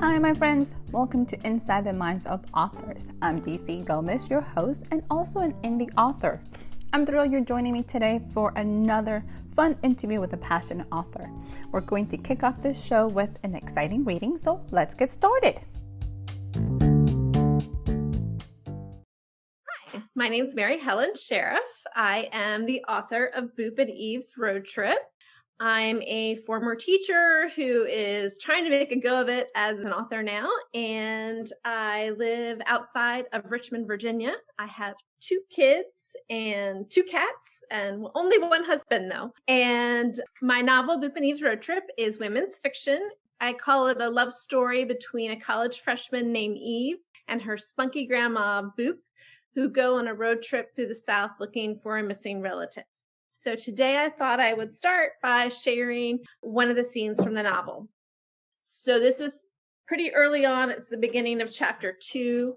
Hi, my friends. Welcome to Inside the Minds of Authors. I'm DC Gomez, your host, and also an indie author. I'm thrilled you're joining me today for another fun interview with a passionate author. We're going to kick off this show with an exciting reading, so let's get started. Hi, my name is Helen Sheriff. I am the author of Boop and Eve's Road Trip. I'm a former teacher who is trying to make a go of it as an author now, and I live outside of Richmond, Virginia. I have 2 kids and 2 cats, and only one husband, though. And my novel, Boop and Eve's Road Trip, is women's fiction. I call it a love story between a college freshman named Eve and her spunky grandma, Boop, who go on a road trip through the South looking for a missing relative. So today I thought I would start by sharing one of the scenes from the novel. So this is pretty early on. It's the beginning of chapter 2.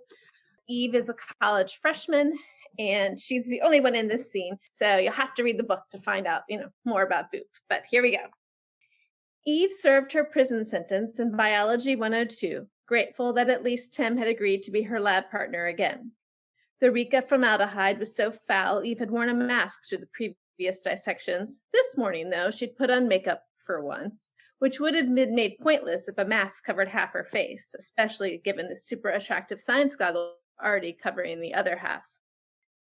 Eve is a college freshman, and she's the only one in this scene. So you'll have to read the book to find out, more about Boop. But here we go. Eve served her prison sentence in Biology 102, grateful that at least Tim had agreed to be her lab partner again. The reek of formaldehyde was so foul, Eve had worn a mask through the previous dissections. This morning, though, she'd put on makeup for once, which would have been made pointless if a mask covered half her face, especially given the super attractive science goggles already covering the other half.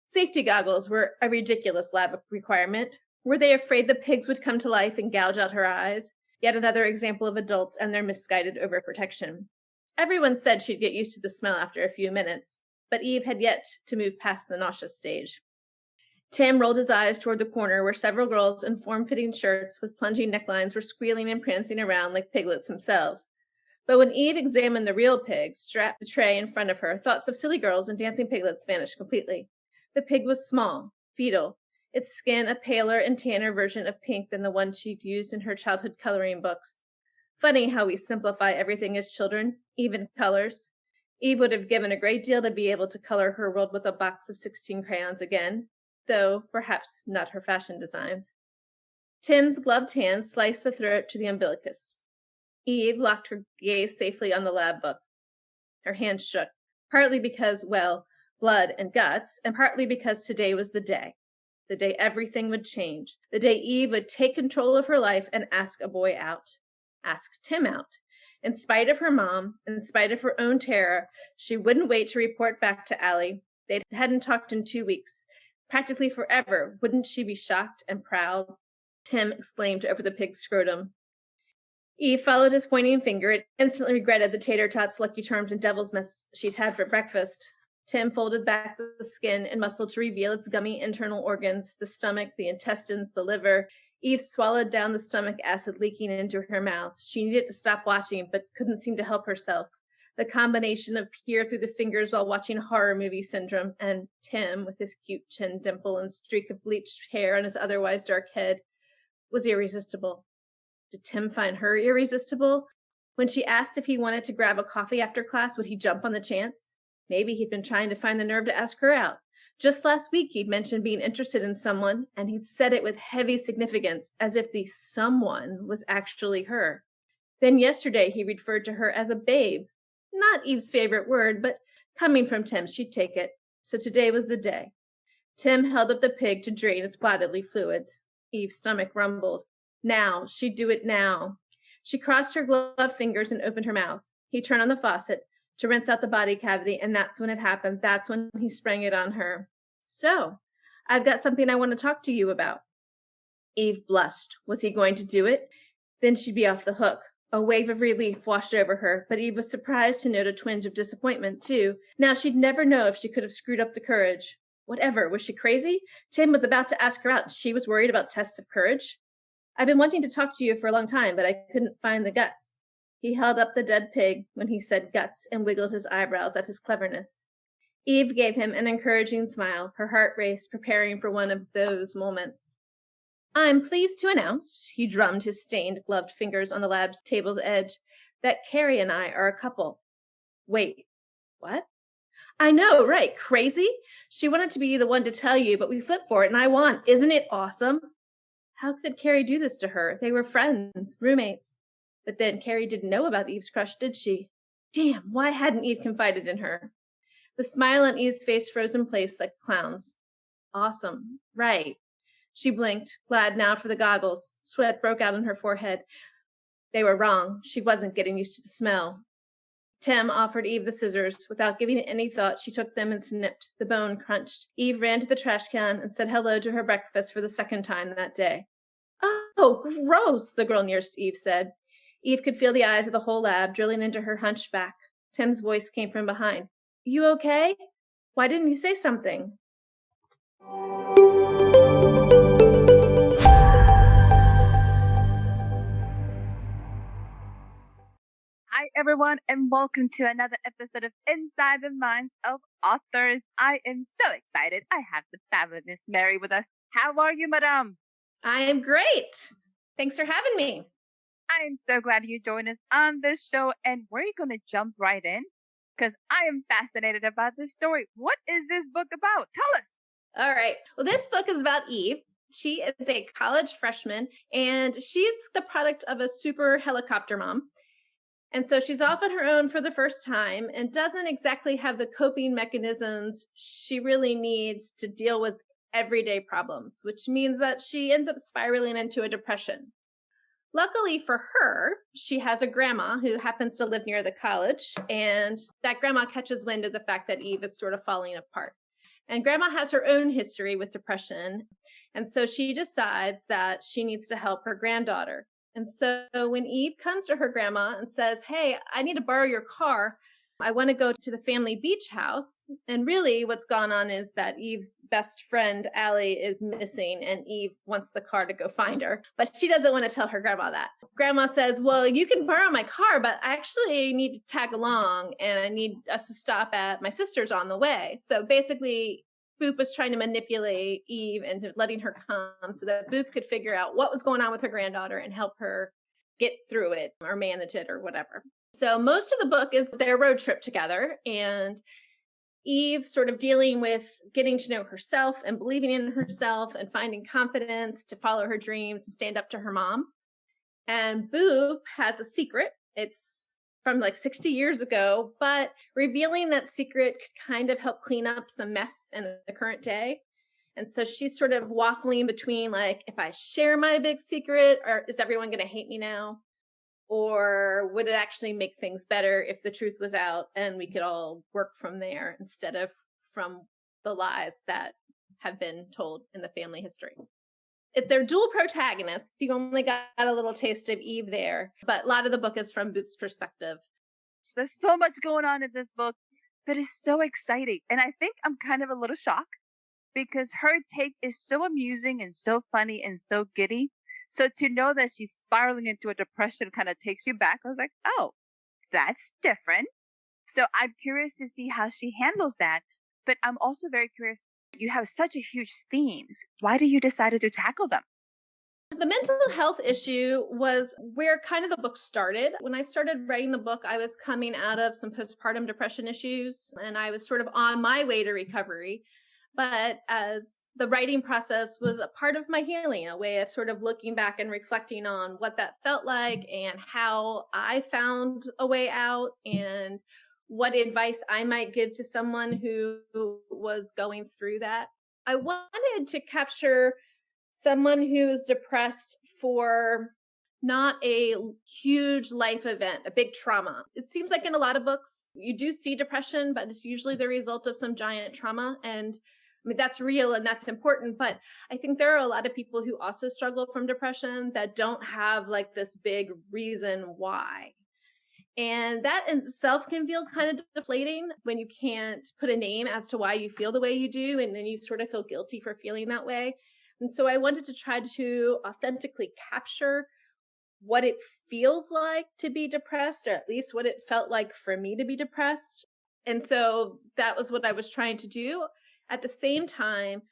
Safety goggles were a ridiculous lab requirement. Were they afraid the pigs would come to life and gouge out her eyes? Yet another example of adults and their misguided overprotection. Everyone said she'd get used to the smell after a few minutes, but Eve had yet to move past the nauseous stage. Tim rolled his eyes toward the corner where several girls in form-fitting shirts with plunging necklines were squealing and prancing around like piglets themselves. But when Eve examined the real pig strapped to the tray in front of her, thoughts of silly girls and dancing piglets vanished completely. The pig was small, fetal, its skin a paler and tanner version of pink than the one she'd used in her childhood coloring books. Funny how we simplify everything as children, even colors. Eve would have given a great deal to be able to color her world with a box of 16 crayons again, though perhaps not her fashion designs. Tim's gloved hand sliced the throat to the umbilicus. Eve locked her gaze safely on the lab book. Her hand shook, partly because, blood and guts, and partly because today was the day everything would change, the day Eve would take control of her life and ask a boy out, ask Tim out. In spite of her mom, in spite of her own terror, she wouldn't wait to report back to Allie. They hadn't talked in 2 weeks. Practically forever. Wouldn't she be shocked and proud? Tim exclaimed over the pig's scrotum. Eve followed his pointing finger and instantly regretted the tater tots, Lucky Charms, and devil's mess she'd had for breakfast. Tim folded back the skin and muscle to reveal its gummy internal organs, the stomach, the intestines, the liver. Eve swallowed down the stomach acid leaking into her mouth. She needed to stop watching, but couldn't seem to help herself. The combination of peer through the fingers while watching horror movie syndrome and Tim, with his cute chin dimple and streak of bleached hair on his otherwise dark head, was irresistible. Did Tim find her irresistible? When she asked if he wanted to grab a coffee after class, would he jump on the chance? Maybe he'd been trying to find the nerve to ask her out. Just last week, he'd mentioned being interested in someone, and he'd said it with heavy significance, as if the someone was actually her. Then yesterday, he referred to her as a babe. Not Eve's favorite word, but coming from Tim, she'd take it. So today was the day. Tim held up the pig to drain its bodily fluids. Eve's stomach rumbled. Now, she'd do it now. She crossed her gloved fingers and opened her mouth. He turned on the faucet to rinse out the body cavity, and that's when it happened. That's when he sprang it on her. So, I've got something I want to talk to you about. Eve blushed. Was he going to do it? Then she'd be off the hook. A wave of relief washed over her, but Eve was surprised to note a twinge of disappointment, too. Now she'd never know if she could have screwed up the courage. Whatever, was she crazy? Tim was about to ask her out, and she was worried about tests of courage? I've been wanting to talk to you for a long time, but I couldn't find the guts. He held up the dead pig when he said guts and wiggled his eyebrows at his cleverness. Eve gave him an encouraging smile. Her heart raced, preparing for one of those moments. I'm pleased to announce, he drummed his stained, gloved fingers on the lab's table's edge, that Carrie and I are a couple. Wait, what? I know, right, crazy? She wanted to be the one to tell you, but we flipped for it and I won. Isn't it awesome? How could Carrie do this to her? They were friends, roommates. But then Carrie didn't know about Eve's crush, did she? Damn, why hadn't Eve confided in her? The smile on Eve's face froze in place like a clown's. Awesome. Right. She blinked, glad now for the goggles. Sweat broke out on her forehead. They were wrong. She wasn't getting used to the smell. Tim offered Eve the scissors. Without giving it any thought, she took them and snipped. The bone crunched. Eve ran to the trash can and said hello to her breakfast for the second time that day. Oh, gross, the girl nearest Eve said. Eve could feel the eyes of the whole lab drilling into her hunched back. Tim's voice came from behind. You okay? Why didn't you say something? Hi, everyone, and welcome to another episode of Inside the Minds of Authors. I am so excited. I have the fabulous Miss Mary with us. How are you, madame? I am great. Thanks for having me. I am so glad you joined us on this show, and we're going to jump right in because I am fascinated about this story. What is this book about? Tell us. All right. Well, this book is about Eve. She is a college freshman, and she's the product of a super helicopter mom. And so she's off on her own for the first time and doesn't exactly have the coping mechanisms she really needs to deal with everyday problems, which means that she ends up spiraling into a depression. Luckily for her, she has a grandma who happens to live near the college, and that grandma catches wind of the fact that Eve is sort of falling apart. And grandma has her own history with depression, and so she decides that she needs to help her granddaughter. And so when Eve comes to her grandma and says, hey, I need to borrow your car. I want to go to the family beach house. And really what's gone on is that Eve's best friend, Allie, is missing and Eve wants the car to go find her. But she doesn't want to tell her grandma that. Grandma says, well, you can borrow my car, but I actually need to tag along and I need us to stop at my sister's on the way. So basically, Boop was trying to manipulate Eve into letting her come so that Boop could figure out what was going on with her granddaughter and help her get through it or manage it or whatever. So most of the book is their road trip together and Eve sort of dealing with getting to know herself and believing in herself and finding confidence to follow her dreams and stand up to her mom. And Boop has a secret. It's from like 60 years ago, but revealing that secret could kind of help clean up some mess in the current day. And so she's sort of waffling between like, if I share my big secret, or is everyone going to hate me now? Or would it actually make things better if the truth was out and we could all work from there instead of from the lies that have been told in the family history? If they're dual protagonists, you only got a little taste of Eve there, but a lot of the book is from Boop's perspective. There's so much going on in this book, but it's so exciting. And I think I'm kind of a little shocked because her take is so amusing and so funny and so giddy. So to know that she's spiraling into a depression kind of takes you back. I was like, oh, that's different. So I'm curious to see how she handles that. But I'm also very curious. You have such a huge themes. Why do you decide to tackle them? The mental health issue was where kind of the book started. When I started writing the book, I was coming out of some postpartum depression issues and I was sort of on my way to recovery. But as the writing process was a part of my healing, a way of sort of looking back and reflecting on what that felt like and how I found a way out and what advice I might give to someone who was going through that. I wanted to capture someone who's depressed for not a huge life event, a big trauma. It seems like in a lot of books, you do see depression, but it's usually the result of some giant trauma. And I mean, that's real and that's important. But I think there are a lot of people who also struggle from depression that don't have like this big reason why. And that in itself can feel kind of deflating when you can't put a name as to why you feel the way you do. And then you sort of feel guilty for feeling that way. And so I wanted to try to authentically capture what it feels like to be depressed, or at least what it felt like for me to be depressed. And so that was what I was trying to do. At the same time,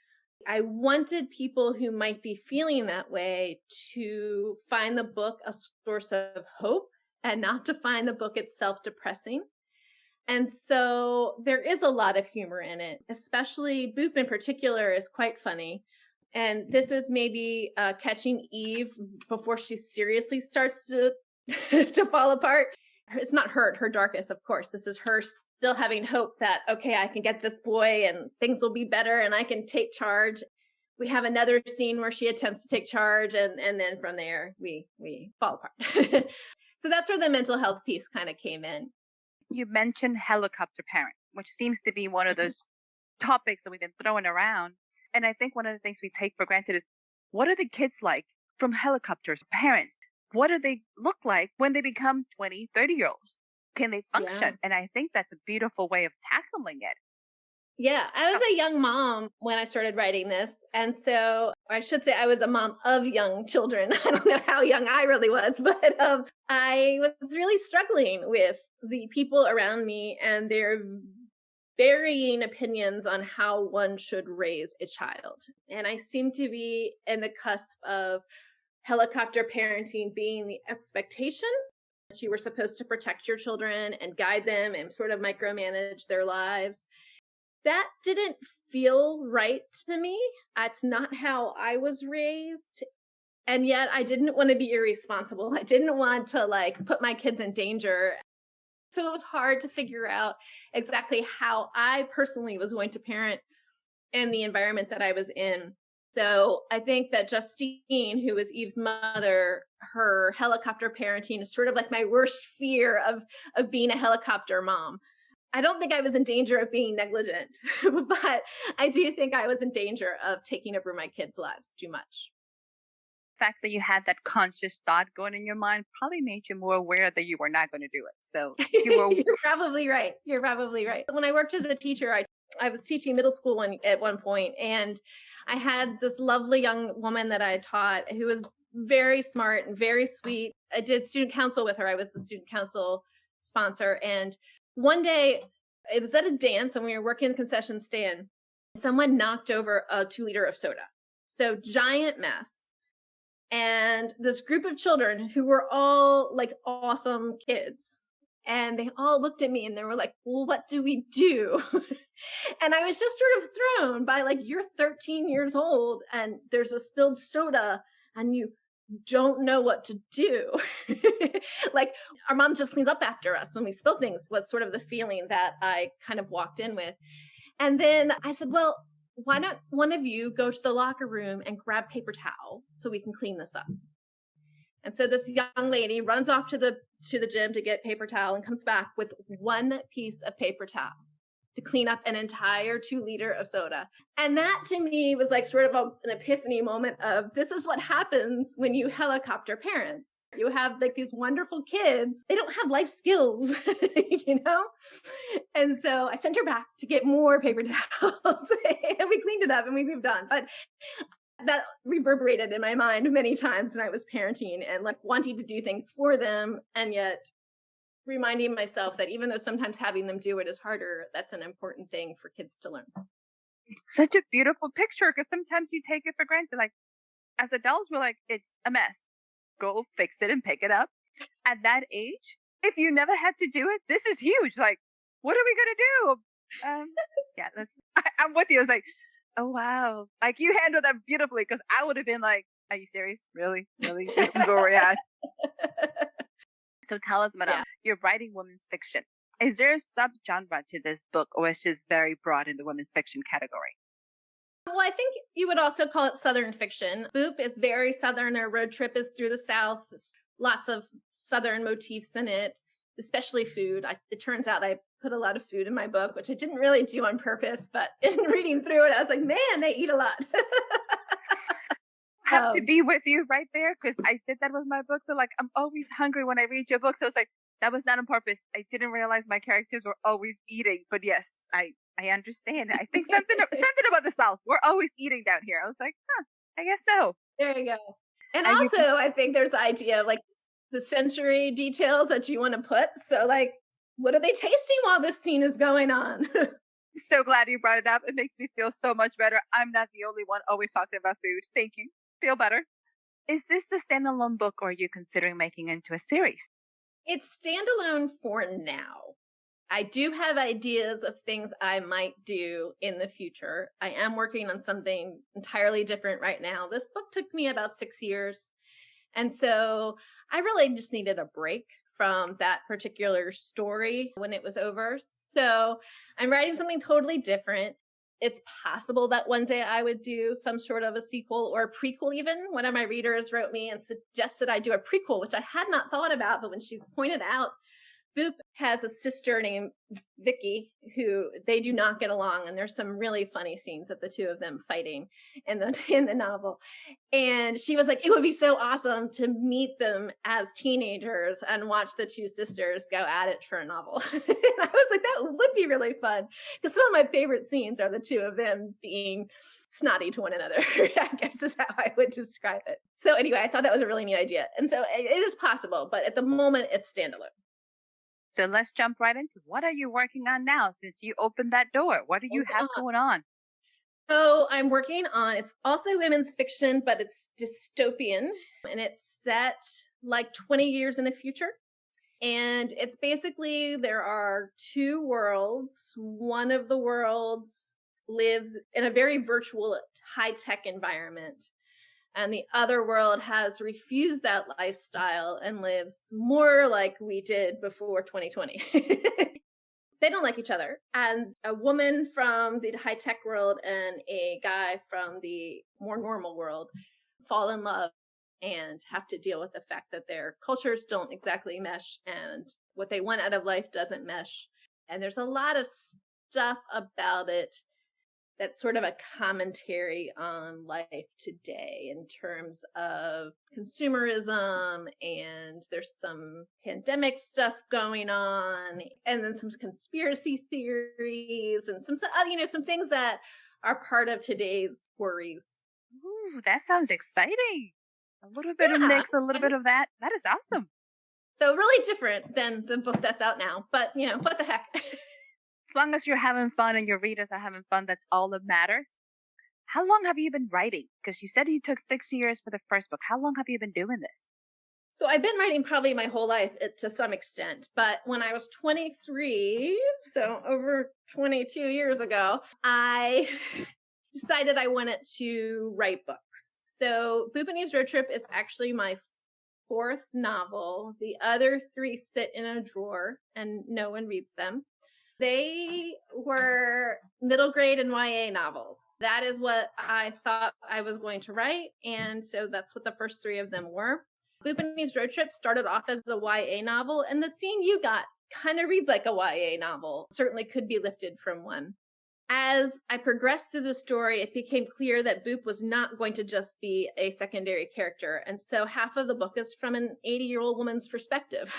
I wanted people who might be feeling that way to find the book a source of hope and not to find the book itself depressing. And so there is a lot of humor in it, especially Boop in particular is quite funny. And this is maybe catching Eve before she seriously starts to to fall apart. it's not her darkness, of course. This is her still having hope that, okay, I can get this boy and things will be better and I can take charge. We have another scene where she attempts to take charge, and then from there we fall apart. So that's where the mental health piece kind of came in. You mentioned helicopter parent, which seems to be one of those topics that we've been throwing around. And I think one of the things we take for granted is, what are the kids like from helicopters, parents? What do they look like when they become 20, 30-year-olds? Can they function? Yeah. And I think that's a beautiful way of tackling it. Yeah, I was a young mom when I started writing this. And so I should say I was a mom of young children. I don't know how young I really was, but I was really struggling with the people around me and their varying opinions on how one should raise a child. And I seem to be in the cusp of helicopter parenting being the expectation that you were supposed to protect your children and guide them and sort of micromanage their lives. That didn't feel right to me. That's not how I was raised. And yet I didn't want to be irresponsible. I didn't want to put my kids in danger. So it was hard to figure out exactly how I personally was going to parent in the environment that I was in. So I think that Justine, who was Eve's mother, her helicopter parenting is sort of like my worst fear of being a helicopter mom. I don't think I was in danger of being negligent, but I do think I was in danger of taking over my kids' lives too much. The fact that you had that conscious thought going in your mind probably made you more aware that you were not going to do it. So you were. You're probably right. You're probably right. When I worked as a teacher, I was teaching middle school at one point, and I had this lovely young woman that I taught who was very smart and very sweet. I did student council with her. I was the student council sponsor. And one day it was at a dance and we were working in the concession stand. Someone knocked over a 2-liter of soda. So giant mess. And this group of children who were all awesome kids. And they all looked at me and they were like, well, what do we do? And I was just sort of thrown by you're 13 years old and there's a spilled soda and you don't know what to do. Our mom just cleans up after us when we spill things was sort of the feeling that I kind of walked in with. And then I said, well, why don't one of you go to the locker room and grab paper towel so we can clean this up? And so this young lady runs off to the gym to get paper towel and comes back with one piece of paper towel to clean up an entire 2-liter of soda. And that to me was sort of an epiphany moment of this is what happens when you helicopter parents. You have these wonderful kids. They don't have life skills, And so I sent her back to get more paper towels and we cleaned it up and we moved on. But that reverberated in my mind many times when I was parenting and wanting to do things for them. And yet reminding myself that even though sometimes having them do it is harder, that's an important thing for kids to learn. It's such a beautiful picture because sometimes you take it for granted. As adults, we're like, it's a mess. Go fix it and pick it up. At that age, if you never had to do it, this is huge. What are we going to do? Yeah, I'm with you. It's oh, wow. You handled that beautifully because I would have been like, are you serious? Really? Really? This is where we're at. So tell us, Madame, You're writing women's fiction. Is there a subgenre to this book, or is it just very broad in the women's fiction category? Well, I think you would also call it Southern fiction. Boop is very Southern. Our road trip is through the South. There's lots of Southern motifs in it, especially food. It turns out I put a lot of food in my book, which I didn't really do on purpose, but in reading through it, I was like, man, they eat a lot. I have to be with you right there because I did that with my books. So I'm always hungry when I read your book. So it's that was not on purpose. I didn't realize my characters were always eating. But yes, I understand. I think something about the South. We're always eating down here. I was like, I guess so. There you go. And also, I think there's the idea of the sensory details that you want to put. So what are they tasting while this scene is going on? So glad you brought it up. It makes me feel so much better. I'm not the only one always talking about food. Thank you. Feel better. Is this the standalone book or are you considering making it into a series? It's standalone for now. I do have ideas of things I might do in the future. I am working on something entirely different right now. This book took me about 6 years. And so I really just needed a break from that particular story when it was over. So I'm writing something totally different. It's possible that one day I would do some sort of a sequel or a prequel even. One of my readers wrote me and suggested I do a prequel, which I had not thought about, but when she pointed out Boop has a sister named Vicky who they do not get along, and there's some really funny scenes of the two of them fighting in the novel. And she was like, it would be so awesome to meet them as teenagers and watch the two sisters go at it for a novel. And I was like, that would be really fun, because some of my favorite scenes are the two of them being snotty to one another. I guess is how I would describe it. So anyway, I thought that was a really neat idea. And so it is possible, but at the moment it's standalone. So let's jump right into what are you working on now since you opened that door? What do you have going on? So I'm working on, it's also women's fiction, but it's dystopian, and it's set like 20 years in the future. And it's basically, there are two worlds. One of the worlds lives in a very virtual, high-tech environment. And the other world has refused that lifestyle and lives more like we did before 2020. They don't like each other. And a woman from the high-tech world and a guy from the more normal world fall in love and have to deal with the fact that their cultures don't exactly mesh and what they want out of life doesn't mesh. And there's a lot of stuff about it that's sort of a commentary on life today in terms of consumerism, and there's some pandemic stuff going on, and then some conspiracy theories and some some things that are part of today's worries. Ooh, that sounds exciting. A little bit of mix, a little bit of that. That is awesome. So really different than the book that's out now, but what the heck. As long as you're having fun and your readers are having fun, that's all that matters. How long have you been writing? Because you said you took 6 years for the first book. How long have you been doing this? So I've been writing probably my whole life to some extent, but when I was 23, so over 22 years ago, I decided I wanted to write books. So Boop and Eve's Road Trip is actually my fourth novel. The other three sit in a drawer and no one reads them. They were middle grade and YA novels. That is what I thought I was going to write. And so that's what the first three of them were. Boop and Eve's Road Trip started off as a YA novel, and the scene you got kind of reads like a YA novel. Certainly could be lifted from one. As I progressed through the story, it became clear that Boop was not going to just be a secondary character. And so half of the book is from an 80-year-old woman's perspective,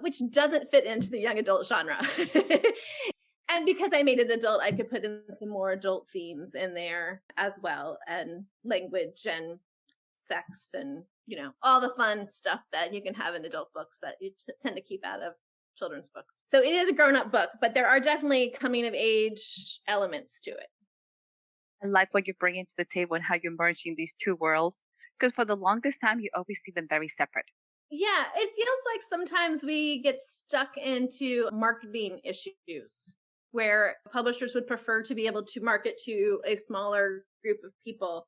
which doesn't fit into the young adult genre. And because I made it adult, I could put in some more adult themes in there as well, and language and sex and, all the fun stuff that you can have in adult books that you tend to keep out of children's books. So it is a grown-up book, but there are definitely coming of age elements to it. I like what you're bringing to the table and how you're merging these two worlds, because for the longest time, you always see them very separate. Yeah, it feels like sometimes we get stuck into marketing issues where publishers would prefer to be able to market to a smaller group of people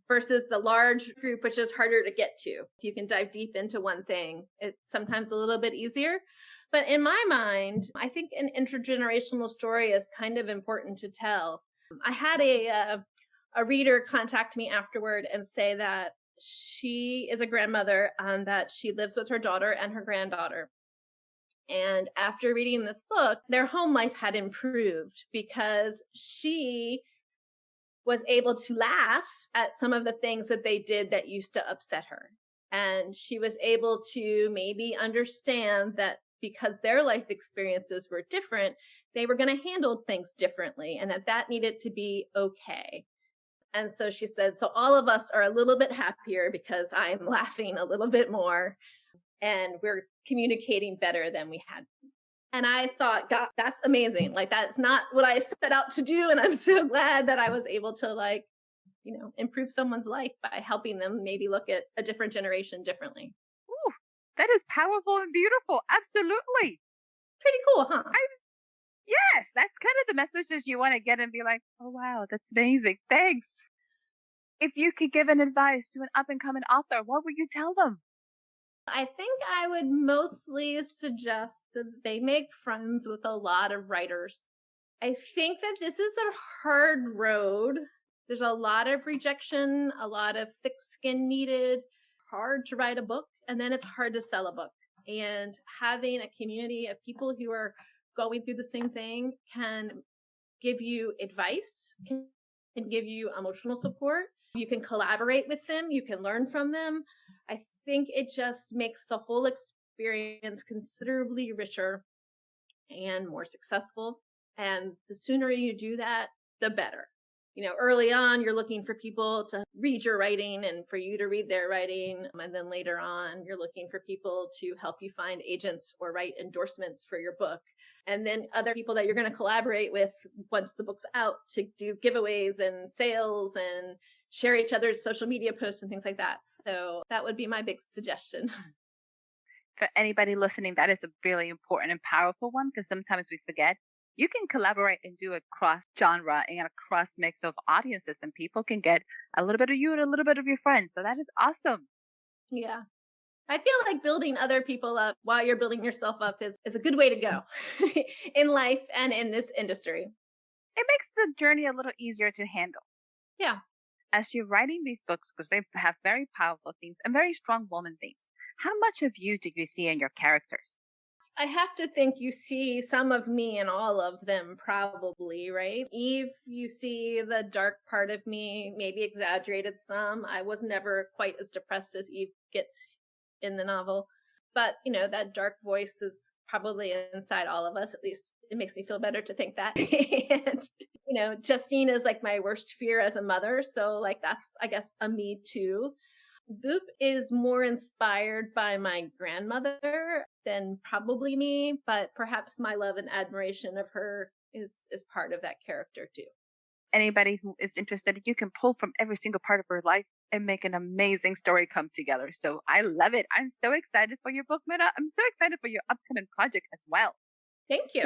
versus the large group, which is harder to get to. If you can dive deep into one thing, it's sometimes a little bit easier. But in my mind, I think an intergenerational story is kind of important to tell. I had a reader contact me afterward and say that she is a grandmother and that she lives with her daughter and her granddaughter. And after reading this book, their home life had improved because she was able to laugh at some of the things that they did that used to upset her. And she was able to maybe understand that because their life experiences were different, they were going to handle things differently, and that needed to be okay. And so she said, so all of us are a little bit happier because I'm laughing a little bit more and we're communicating better than we had. And I thought, God, that's amazing. Like, that's not what I set out to do. And I'm so glad that I was able to improve someone's life by helping them maybe look at a different generation differently. Ooh, that is powerful and beautiful. Absolutely. Pretty cool, huh? Yes, that's kind of the messages you want to get and be like, oh, wow, that's amazing. Thanks. If you could give an advice to an up and coming author, what would you tell them? I think I would mostly suggest that they make friends with a lot of writers. I think that this is a hard road. There's a lot of rejection, a lot of thick skin needed, hard to write a book, and then it's hard to sell a book. And having a community of people who are going through the same thing can give you advice, can give you emotional support. You can collaborate with them, you can learn from them. I think it just makes the whole experience considerably richer and more successful. And the sooner you do that, the better. Early on, you're looking for people to read your writing and for you to read their writing. And then later on, you're looking for people to help you find agents or write endorsements for your book. And then other people that you're going to collaborate with once the book's out to do giveaways and sales and share each other's social media posts and things like that. So that would be my big suggestion. For anybody listening, that is a really important and powerful one because sometimes we forget. You can collaborate and do a cross genre and a cross mix of audiences, and people can get a little bit of you and a little bit of your friends. So that is awesome. Yeah. I feel like building other people up while you're building yourself up is a good way to go in life and in this industry. It makes the journey a little easier to handle. Yeah. As you're writing these books, because they have very powerful themes and very strong woman themes, how much of you do you see in your characters? I have to think you see some of me in all of them, probably, right? Eve, you see the dark part of me, maybe exaggerated some. I was never quite as depressed as Eve gets in the novel. But, that dark voice is probably inside all of us. At least it makes me feel better to think that. And, Justine is like my worst fear as a mother. So, like, that's, I guess, a me too. Boop is more inspired by my grandmother than probably me, but perhaps my love and admiration of her is part of that character too. Anybody who is interested, you can pull from every single part of her life and make an amazing story come together. So I love it. I'm so excited for your book, Meta. I'm so excited for your upcoming project as well. Thank you.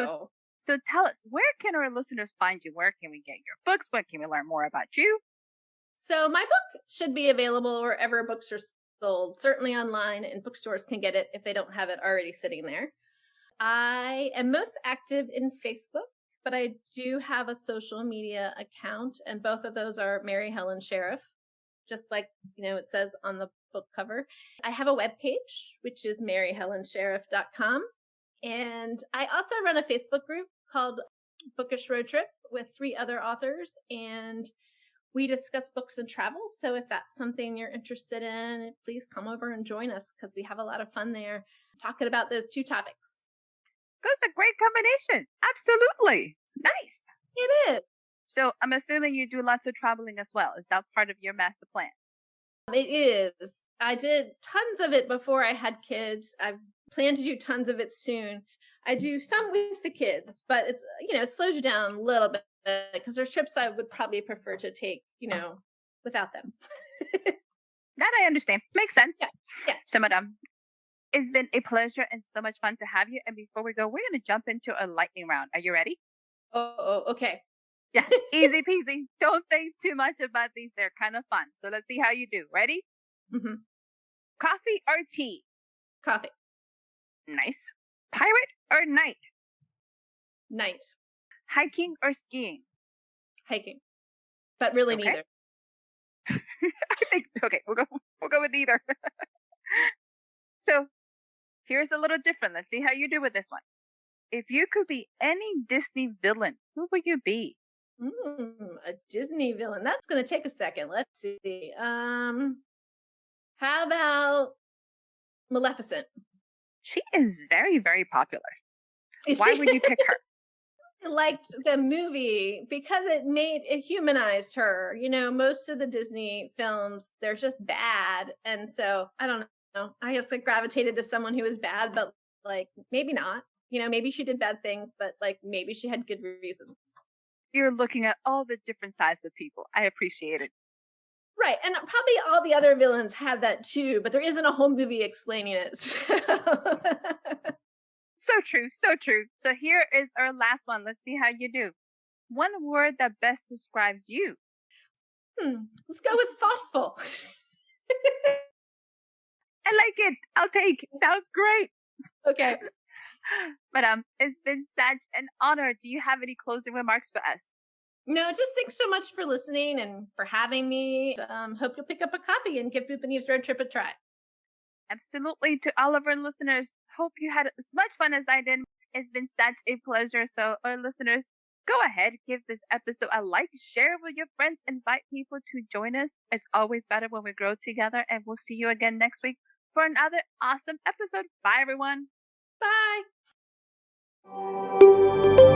So tell us, where can our listeners find you? Where can we get your books? Where can we learn more about you? So my book should be available wherever books are sold, certainly online, and bookstores can get it if they don't have it already sitting there. I am most active in Facebook, but I do have a social media account, and both of those are Mary Helen Sheriff, just like, it says on the book cover. I have a webpage, which is maryhelensheriff.com. And I also run a Facebook group called Bookish Road Trip with 3 other authors, and we discuss books and travel. So if that's something you're interested in, please come over and join us because we have a lot of fun there talking about those 2 topics. That's a great combination. Absolutely. Nice. It is. So I'm assuming you do lots of traveling as well. Is that part of your master plan? It is. I did tons of it before I had kids. I plan to do tons of it soon. I do some with the kids, but it's, it slows you down a little bit because there's trips I would probably prefer to take, without them. That I understand. Makes sense. Yeah. So, Madame, it's been a pleasure and so much fun to have you. And before we go, we're going to jump into a lightning round. Are you ready? Oh, okay. Yeah, easy peasy. Don't think too much about these. They're kind of fun. So let's see how you do. Ready? Mm-hmm. Coffee or tea? Coffee. Nice. Pirate or knight? Night. Hiking or skiing? Hiking. But really Okay. neither. I think okay, we'll go with neither. So here's a little different. Let's see how you do with this one. If you could be any Disney villain, who would you be? A Disney villain. That's going to take a second. Let's see. How about Maleficent? She is very, very popular. Is Why she? would you pick her? I liked the movie because it humanized her. Most of the Disney films, they're just bad. And so I don't know. I guess I gravitated to someone who was bad, but like maybe not. Maybe she did bad things, but like maybe she had good reasons. You're looking at all the different sides of people. I appreciate it. Right. And probably all the other villains have that too, but there isn't a whole movie explaining it. So true, so true. So here is our last one. Let's see how you do. One word that best describes you. Let's go with thoughtful. I like it. I'll take. Sounds great. Okay. But it's been such an honor. Do you have any closing remarks for us? No, just thanks so much for listening and for having me. Hope you'll pick up a copy and give Boop and Eve's Road Trip a try. Absolutely. To all of our listeners, hope you had as much fun as I did. It's been such a pleasure. So, our listeners, go ahead, give this episode a like, share with your friends, invite people to join us. It's always better when we grow together, and we'll see you again next week for another awesome episode. Bye, everyone. Bye.